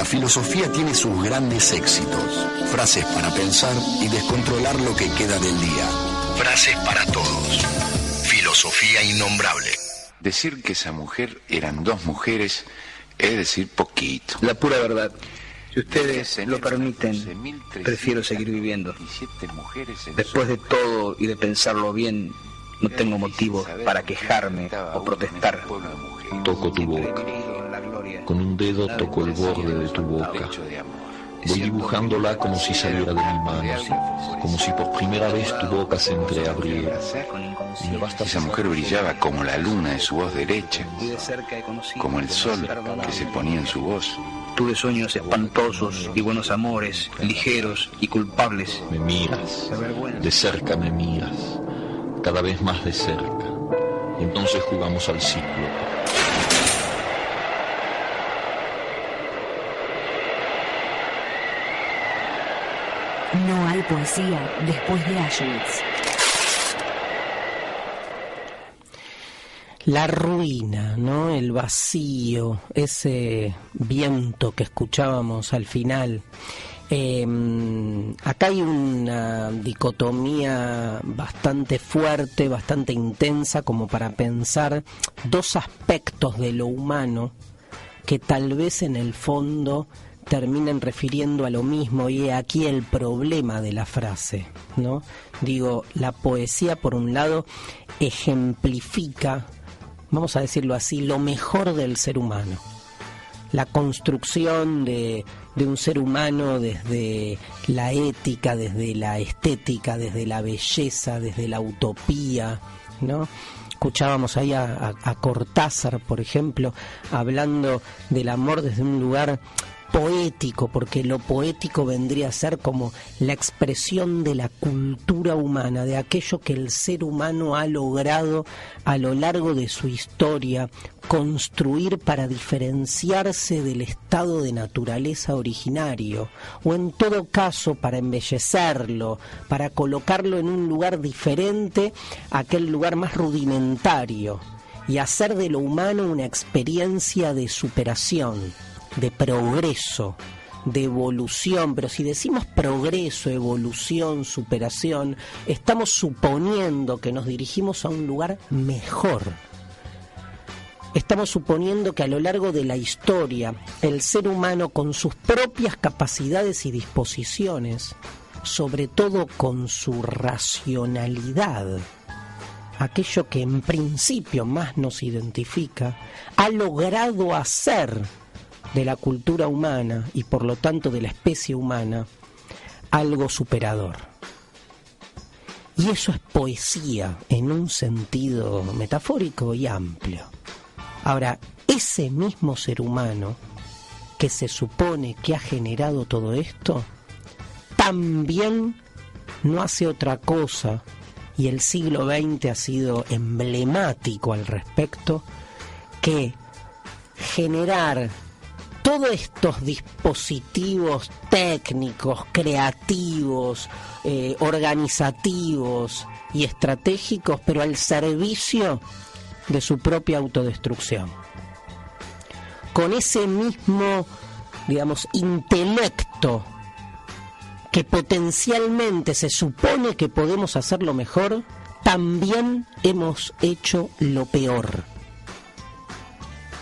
filosofía tiene sus grandes éxitos. Frases para pensar y descontrolar lo que queda del día. Frases para todos. Filosofía innombrable. Decir que esa mujer eran dos mujeres es decir poquito. La pura verdad. Si ustedes lo permiten, prefiero seguir viviendo. Después de todo y de pensarlo bien, no tengo motivo para quejarme o protestar. Toco tu boca. Con un dedo toco el borde de tu boca. Voy dibujándola como si saliera de mi mano, como si por primera vez tu boca se entreabriera. Y me basta. Esa mujer brillaba como la luna de su voz derecha, como el sol que se ponía en su voz. Tuve sueños espantosos y buenos amores, ligeros y culpables. Me miras, de cerca me miras, cada vez más de cerca. Y entonces jugamos al ciclo. No hay poesía después de Auschwitz. La ruina, ¿no? El vacío, ese viento que escuchábamos al final. Acá hay una dicotomía bastante fuerte, bastante intensa, como para pensar dos aspectos de lo humano que tal vez en el fondo terminen refiriendo a lo mismo, y aquí el problema de la frase, ¿no? Digo, la poesía por un lado ejemplifica, vamos a decirlo así, lo mejor del ser humano. La construcción de un ser humano desde la ética, desde la estética, desde la belleza, desde la utopía, ¿no? Escuchábamos ahí a Cortázar, por ejemplo, hablando del amor desde un lugar poético, porque lo poético vendría a ser como la expresión de la cultura humana, de aquello que el ser humano ha logrado a lo largo de su historia construir para diferenciarse del estado de naturaleza originario, o en todo caso para embellecerlo, para colocarlo en un lugar diferente a aquel lugar más rudimentario, y hacer de lo humano una experiencia de superación, de progreso, de evolución. Pero si decimos progreso, evolución, superación, estamos suponiendo que nos dirigimos a un lugar mejor. Estamos suponiendo que a lo largo de la historia el ser humano, con sus propias capacidades y disposiciones, sobre todo con su racionalidad, aquello que en principio más nos identifica, ha logrado hacer de la cultura humana y por lo tanto de la especie humana algo superador. Y eso es poesía en un sentido metafórico y amplio. Ahora, ese mismo ser humano que se supone que ha generado todo esto, también no hace otra cosa, y el siglo XX ha sido emblemático al respecto, que generar todos estos dispositivos técnicos, creativos, organizativos y estratégicos, pero al servicio de su propia autodestrucción. Con ese mismo, digamos, intelecto que potencialmente se supone que podemos hacerlo mejor, también hemos hecho lo peor.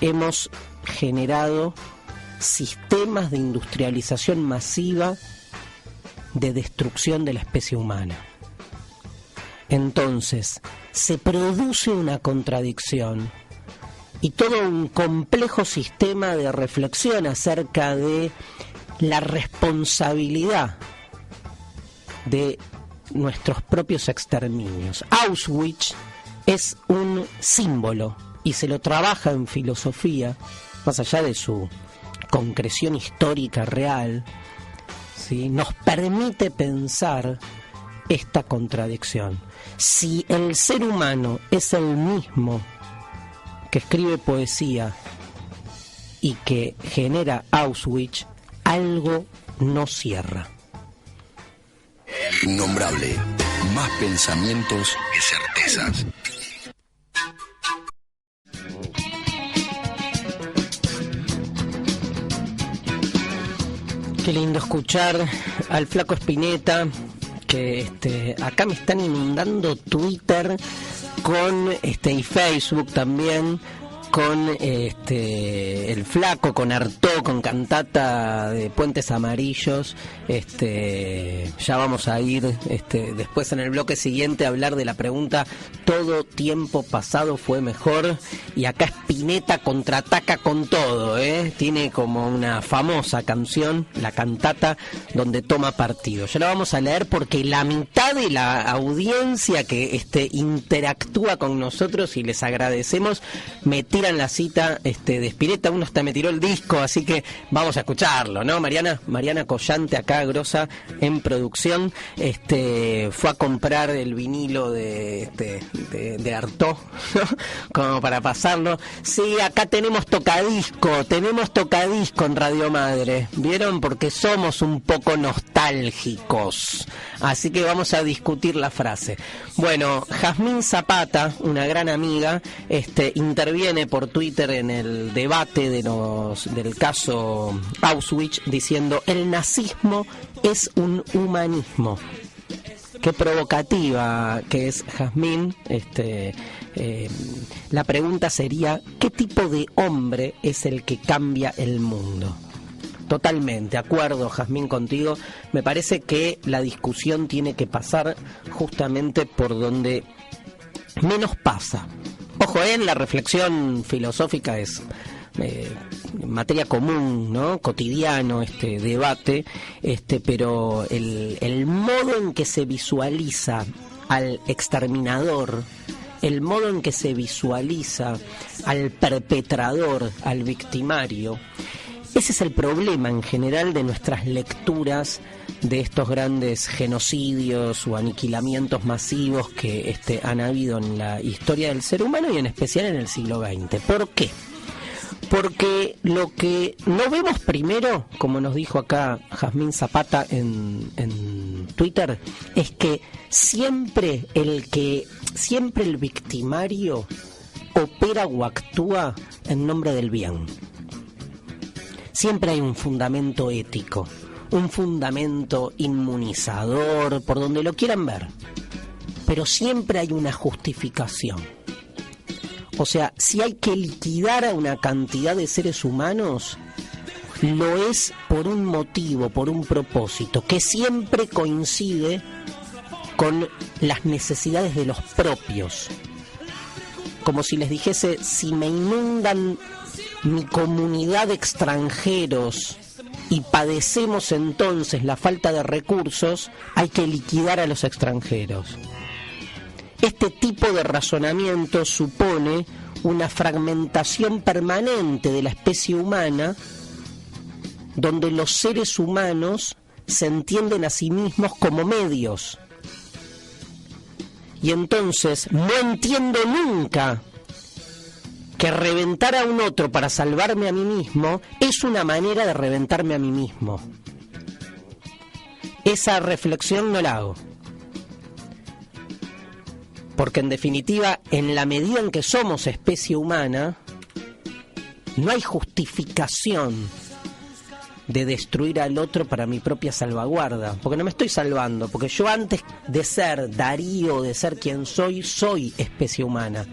Hemos generado sistemas de industrialización masiva de destrucción de la especie humana. Entonces, se produce una contradicción y todo un complejo sistema de reflexión acerca de la responsabilidad de nuestros propios exterminios. Auschwitz es un símbolo y se lo trabaja en filosofía, más allá de su concreción histórica real, ¿sí? Nos permite pensar esta contradicción. Si el ser humano es el mismo que escribe poesía y que genera Auschwitz, algo no cierra. Innombrable. Más pensamientos que certezas. Qué lindo escuchar al Flaco Spinetta, que acá me están inundando Twitter con y Facebook también, con el Flaco, con Artaud, con Cantata de Puentes Amarillos. Ya vamos a ir después en el bloque siguiente a hablar de la pregunta ¿todo tiempo pasado fue mejor? Y acá Spinetta contraataca con todo, tiene como una famosa canción, La Cantata, donde toma partido. Ya la vamos a leer porque la mitad de la audiencia que interactúa con nosotros, y les agradecemos, me tiran la cita de Spinetta. Uno hasta me tiró el disco, así que vamos a escucharlo, ¿no? Mariana Collante, acá grosa en producción, fue a comprar el vinilo de Artaud, ¿no? Como para pasarlo. Sí, acá tenemos tocadisco en Radio Madre, ¿vieron? Porque somos un poco nostálgicos, así que vamos a discutir la frase. Bueno, Jazmín Zapata, una gran amiga, interviene por Twitter en el debate del caso Auschwitz, diciendo: el nazismo es un humanismo. Qué provocativa que es Jazmín. La pregunta sería: ¿qué tipo de hombre es el que cambia el mundo? Totalmente, acuerdo, Jazmín, contigo. Me parece que la discusión tiene que pasar justamente por donde menos pasa. Ojo, en la reflexión filosófica es materia común, ¿no? Cotidiano debate, pero el modo en que se visualiza al exterminador, el modo en que se visualiza al perpetrador, al victimario, ese es el problema en general de nuestras lecturas de estos grandes genocidios o aniquilamientos masivos que han habido en la historia del ser humano y en especial en el siglo XX. ¿Por qué? Porque lo que no vemos primero, como nos dijo acá Jazmín Zapata en Twitter, es que siempre el victimario opera o actúa en nombre del bien. Siempre hay un fundamento ético, un fundamento inmunizador, por donde lo quieran ver, pero siempre hay una justificación. O sea, si hay que liquidar a una cantidad de seres humanos, lo es por un motivo, por un propósito, que siempre coincide con las necesidades de los propios. Como si les dijese: si me inundan mi comunidad de extranjeros y padecemos entonces la falta de recursos, hay que liquidar a los extranjeros. Este tipo de razonamiento supone una fragmentación permanente de la especie humana, donde los seres humanos se entienden a sí mismos como medios. Y entonces no entiendo nunca que reventar a un otro para salvarme a mí mismo es una manera de reventarme a mí mismo. Esa reflexión no la hago. Porque en definitiva, en la medida en que somos especie humana, no hay justificación de destruir al otro para mi propia salvaguarda. Porque no me estoy salvando, porque yo antes de ser Darío, de ser quien soy especie humana.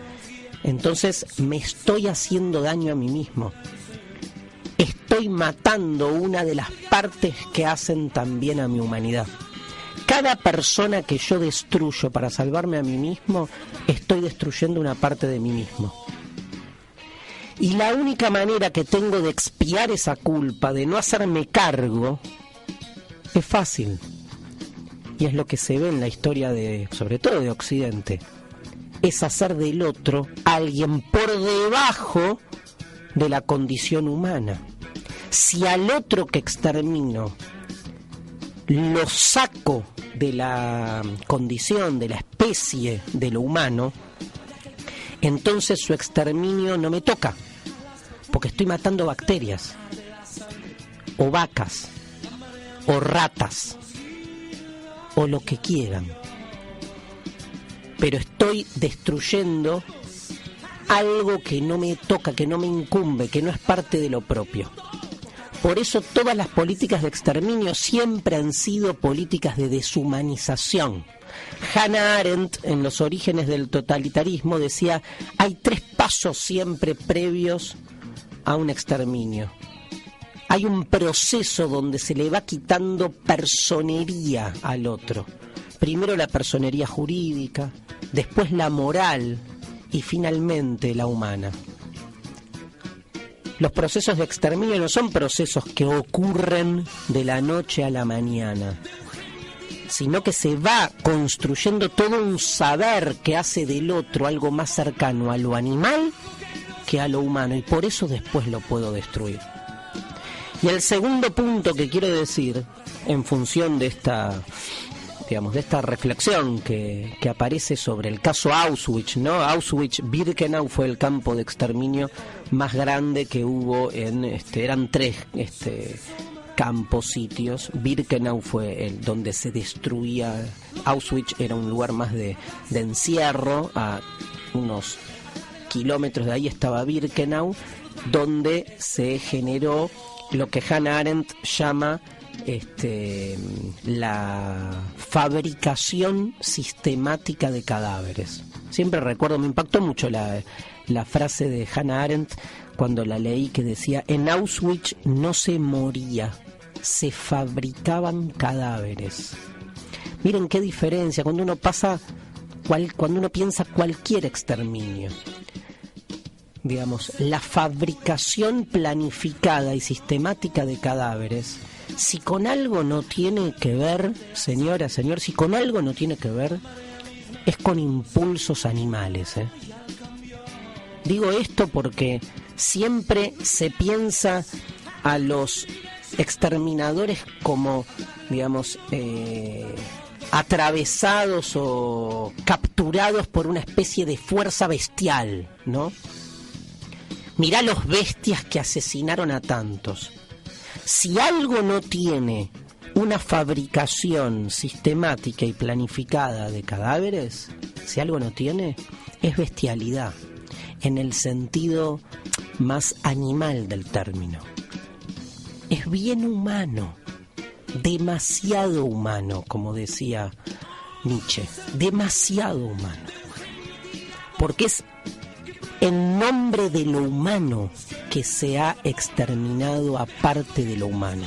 Entonces me estoy haciendo daño a mí mismo. Estoy matando una de las partes que hacen también a mi humanidad. Cada persona que yo destruyo para salvarme a mí mismo, estoy destruyendo una parte de mí mismo. Y la única manera que tengo de expiar esa culpa, de no hacerme cargo, es fácil. Y es lo que se ve en la historia sobre todo de Occidente. Es hacer del otro alguien por debajo de la condición humana. Si al otro que extermino lo saco de la condición, de la especie, de lo humano, entonces su exterminio no me toca, porque estoy matando bacterias, o vacas, o ratas, o lo que quieran. Pero estoy destruyendo algo que no me toca, que no me incumbe, que no es parte de lo propio. Por eso todas las políticas de exterminio siempre han sido políticas de deshumanización. Hannah Arendt, en Los orígenes del totalitarismo, decía: hay 3 pasos siempre previos a un exterminio. Hay un proceso donde se le va quitando personería al otro. Primero la personería jurídica, después la moral y finalmente la humana. Los procesos de exterminio no son procesos que ocurren de la noche a la mañana, sino que se va construyendo todo un saber que hace del otro algo más cercano a lo animal que a lo humano, y por eso después lo puedo destruir. Y el segundo punto que quiero decir, en función de esta, digamos, de esta reflexión que aparece sobre el caso Auschwitz, ¿no? Auschwitz-Birkenau fue el campo de exterminio más grande que hubo eran 3 campos, sitios. Birkenau fue el donde se destruía. Auschwitz era un lugar más de encierro. A unos kilómetros de ahí estaba Birkenau, donde se generó lo que Hannah Arendt llama la fabricación sistemática de cadáveres. Siempre recuerdo, me impactó mucho la frase de Hannah Arendt cuando la leí, que decía: en Auschwitz no se moría, se fabricaban cadáveres. Miren qué diferencia cuando uno piensa cualquier exterminio. Digamos, la fabricación planificada y sistemática de cadáveres, si con algo no tiene que ver, señora, señor, si con algo no tiene que ver, es con impulsos animales, Digo esto porque siempre se piensa a los exterminadores como, digamos, atravesados o capturados por una especie de fuerza bestial, ¿no? Mirá los bestias que asesinaron a tantos. Si algo no tiene una fabricación sistemática y planificada de cadáveres, si algo no tiene, es bestialidad, en el sentido más animal del término. Es bien humano, demasiado humano, como decía Nietzsche, demasiado humano. Porque es en nombre de lo humano que se ha exterminado a parte de lo humano.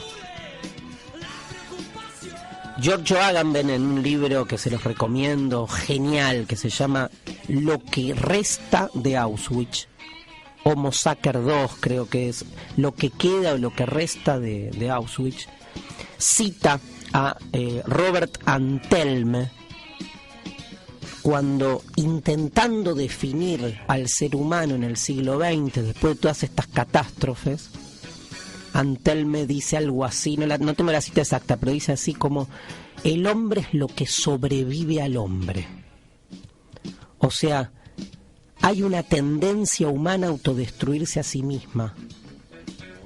Giorgio Agamben, en un libro que se los recomiendo, genial, que se llama Lo que resta de Auschwitz, Homo Sacer 2 creo que es, lo que queda o lo que resta de Auschwitz, cita a Robert Antelme, cuando, intentando definir al ser humano en el siglo XX, después de todas estas catástrofes, Antelme dice algo así, no tengo la cita exacta, pero dice así como: el hombre es lo que sobrevive al hombre. O sea, hay una tendencia humana a autodestruirse a sí misma,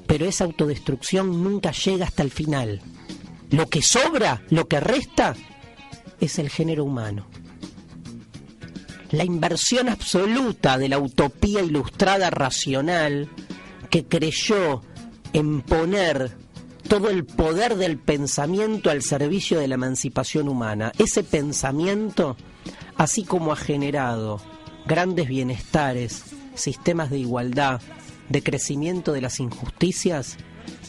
pero esa autodestrucción nunca llega hasta el final. Lo que sobra, lo que resta, es el género humano. La inversión absoluta de la utopía ilustrada racional, que creyó en poner todo el poder del pensamiento al servicio de la emancipación humana. Ese pensamiento, así como ha generado grandes bienestares, sistemas de igualdad, de crecimiento de las injusticias,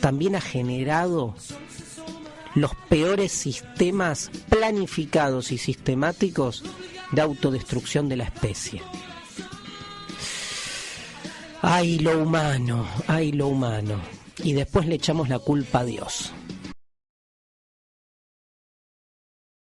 también ha generado los peores sistemas planificados y sistemáticos de autodestrucción de la especie. ¡Ay, lo humano! ¡Ay, lo humano! Y después le echamos la culpa a Dios.